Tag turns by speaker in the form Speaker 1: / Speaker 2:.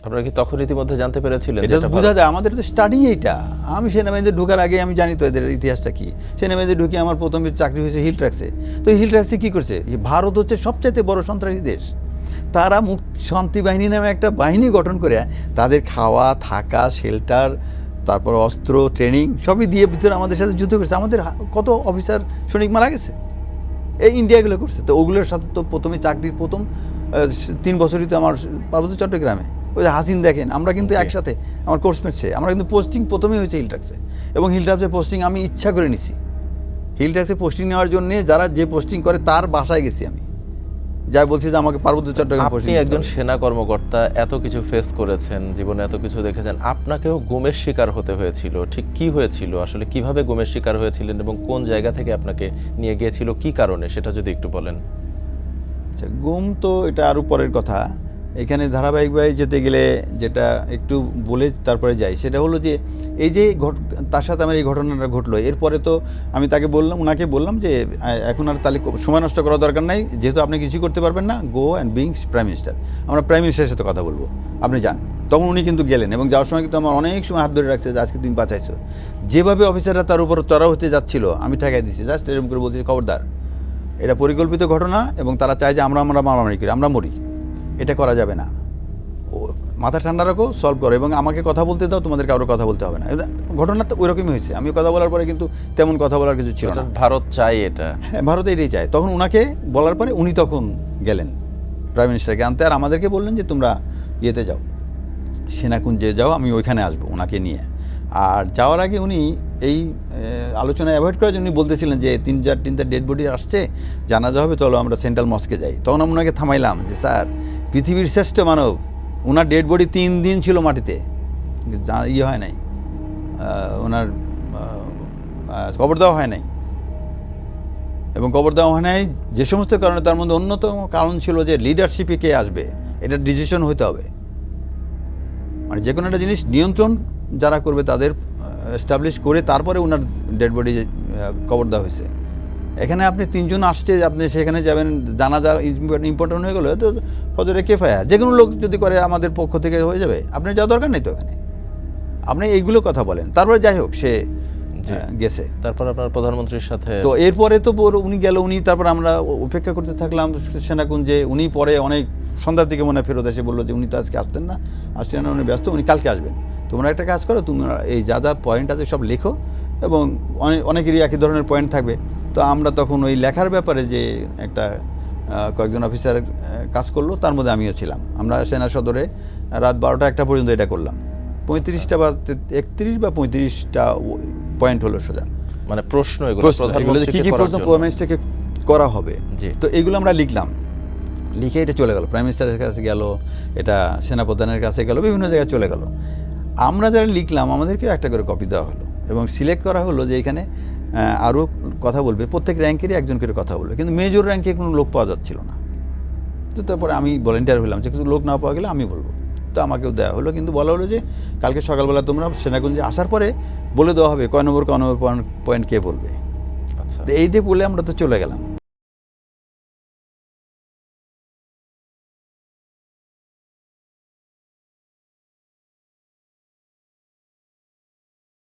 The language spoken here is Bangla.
Speaker 1: আপনারা কি তখন ইতিমধ্যে জানতে পেরেছিলেন?
Speaker 2: এটা বোঝা যায়, আমাদের তো স্টাডি এইটা। আমি সেনাবাহিনীতে ঢোকার আগে আমি জানি তো এদের ইতিহাসটা কি। সেনাবাহিনীতে ঢুকে আমার প্রথম চাকরি হয়েছে হিল ট্র্যাক্সে। তো হিল ট্র্যাক্সে কী করছে, ভারত হচ্ছে সবচাইতে বড় সন্ত্রাসী দেশ। তারা শান্তি বাহিনী নামে একটা বাহিনী গঠন করে তাদের খাওয়া থাকা শেল্টার তারপর অস্ত্র ট্রেনিং সবই দিয়ে ভিতরে আমাদের সাথে যুদ্ধ করছে। আমাদের কত অফিসার সৈনিক মারা গেছে, এই ইন্ডিয়াগুলো করছে। তো ওগুলোর সাথে তো প্রথমে চাকরির প্রথম 3 বছরই তো আমার পার্বত্য চট্টগ্রামে। ওই যে হাসিন দেখেন, আমরা কিন্তু একসাথে আমার কোর্সমেট সে, আমরা কিন্তু পোস্টিং প্রথমেই হয়েছে হিল ট্র্যাক্সে। এবং হিল ট্র্যাক্সে পোস্টিং আমি ইচ্ছা করে নিছি। হিল ট্র্যাক্সে পোস্টিং নেওয়ার জন্য যারা যে পোস্টিং করে তার বাসায় গেছি আমি, যাই বলছি যে আমাকে পার্বত্য চট্টগ্রাম পোস্টিং।
Speaker 1: আপনি একজন সেনা কর্মকর্তা, এত কিছু ফেস করেছেন জীবনে, এত কিছু দেখেছেন, আপনাকেও গুমের শিকার হতে হয়েছিল। ঠিক কি হয়েছিল আসলে, কিভাবে গুমের শিকার হয়েছিলেন এবং কোন জায়গা থেকে আপনাকে নিয়ে গিয়েছিল, কি কারণে, সেটা যদি একটু বলেন।
Speaker 2: আচ্ছা, গুম তো এটা আরও পরের কথা। এখানে ধারাবাহিকভাবে যেতে গেলে যেটা একটু বলে তারপরে যাই, সেটা হলো যে এই যে তার সাথে আমার এই ঘটনাটা ঘটলো, এরপরে তো আমি তাকে বললাম, ওনাকে বললাম যে এখন আর তাহলে সময় নষ্ট করার দরকার নাই, যেহেতু আপনি কিছুই করতে পারবেন না, go and being prime minister, আমরা প্রাইম মিনিস্টারের সাথে কথা বলবো, আপনি যান। তখন উনি কিন্তু গেলেন এবং যাওয়ার সময় কিন্তু আমার অনেক সময় হাত ধরে রাখছে যে আজকে তুমি বাঁচাইছো। যেভাবে অফিসাররা তার উপর চড়াও হতে যাচ্ছিল আমি ঠেকাই দিচ্ছি, জাস্ট এরকম করে বলছি খবরদার, এটা পরিকল্পিত ঘটনা এবং তারা চায় যে আমরা মারামারি করি, আমরা মরি, এটা করা যাবে না। ও মাথা ঠান্ডা রাখো, সলভ করো এবং আমাকে কথা বলতে দাও, তোমাদের কারো কথা বলতে হবে না। ঘটনা তো ওইরকমই হয়েছে। আমি কথা বলার পরে কিন্তু তেমন কথা বলার কিছু ছিল না।
Speaker 1: ভারত চাই এটা,
Speaker 2: হ্যাঁ ভারত এটাই চায়। তখন ওনাকে বলার পরে উনি তখন গেলেন প্রাইম মিনিস্টারকে আনতে, আর আমাদেরকে বললেন যে তোমরা ইয়েতে যাও, সেনাকুঞ্জে যাও, আমি ওইখানে আসবো ওনাকে নিয়ে। আর যাওয়ার আগে উনি এই আলোচনা অ্যাভয়েড করার জন্য বলতেছিলেন যে 3-4 ডেড বডি আসছে, জানাজা হবে, চলো আমরা সেন্ট্রাল মস্কে যাই। তখন আমি ওনাকে থামাইলাম যে স্যার, পৃথিবীর শ্রেষ্ঠ মানব, ওনার ডেড বডি 3 দিন ছিল মাটিতে, ইয়ে হয় নাই, ওনার কবর দেওয়া হয় নাই। এবং কবর দেওয়া হয় নাই যে সমস্ত কারণে, তার মধ্যে অন্যতম কারণ ছিল যে লিডারশিপে কে আসবে, এটা ডিসিশন হতে হবে। মানে যে কোনো একটা জিনিস নিয়ন্ত্রণ যারা করবে তাদের এস্টাবলিশ করে তারপরে ওনার ডেড বডি কবর দেওয়া হয়েছে। এখানে আপনি 3 জন আসছে, আপনি সেখানে যাবেন, জানাজা ইম্পর্টেন্ট হয়ে গেলো, তো ফজরে কিফায়া, যে কোনো লোক যদি করে আমাদের পক্ষ থেকে হয়ে যাবে, আপনার যাওয়া দরকার নেই তো এখানে। আপনি এইগুলো কথা বলেন। তারপরে যাই হোক সে গেছে,
Speaker 1: তারপর আপনার প্রধানমন্ত্রীর সাথে
Speaker 2: তো এরপরে তো উনি গেল, উনি তারপর আমরা অপেক্ষা করতে থাকলাম সেনাকুঞ্জে। উনি পরে অনেক সন্ধ্যার দিকে মনে ফেরত এসে বললো যে উনি তো আজকে আসতেন না, উনি ব্যস্ত, উনি কালকে আসবেন। তোমরা একটা কাজ করো, তোমরা এই যা যা পয়েন্ট আছে সব লেখো, এবং অনেকেরই একই ধরনের পয়েন্ট থাকবে। তো আমরা তখন ওই লেখার ব্যাপারে যে একটা কয়েকজন অফিসার কাজ করলো, তার মধ্যে আমিও ছিলাম। আমরা সেনা সদরে রাত 12টা-1টা পর্যন্ত এটা করলাম। 35টা বা 31 বা 35টা পয়েন্ট হলো সোজা, মানে প্রশ্ন, এগুলো কী কী প্রশ্ন প্রাইম মিনিস্টারকে করা হবে। তো এগুলো আমরা লিখলাম, লিখে এটা চলে গেল, প্রাইম মিনিস্টারের কাছে গেল, এটা সেনাপ্রধানের কাছে গেল, বিভিন্ন জায়গায় চলে গেল। আমরা যারা লিখলাম আমাদেরকেও একটা করে কপি দেওয়া হলো এবং সিলেক্ট করা হলো যে এখানে আরও কথা বলবে, প্রত্যেক র্যাঙ্কেরই একজন করে কথা বলবে, কিন্তু মেজর র্যাঙ্কে কোনো লোক পাওয়া যাচ্ছিল না। তো তারপরে আমি ভলেন্টিয়ার হলাম যে কিছু লোক না পাওয়া গেলে আমি বলবো, তো আমাকেও দেওয়া হলো। কিন্তু বলা হলো যে কালকে সকালবেলা তোমরা সেনাকুঞ্জে আসার পরে বলে দেওয়া হবে কয় নম্বর পয়েন্ট কে বলবে। আচ্ছা, এইটা বলে আমরা তো চলে গেলাম।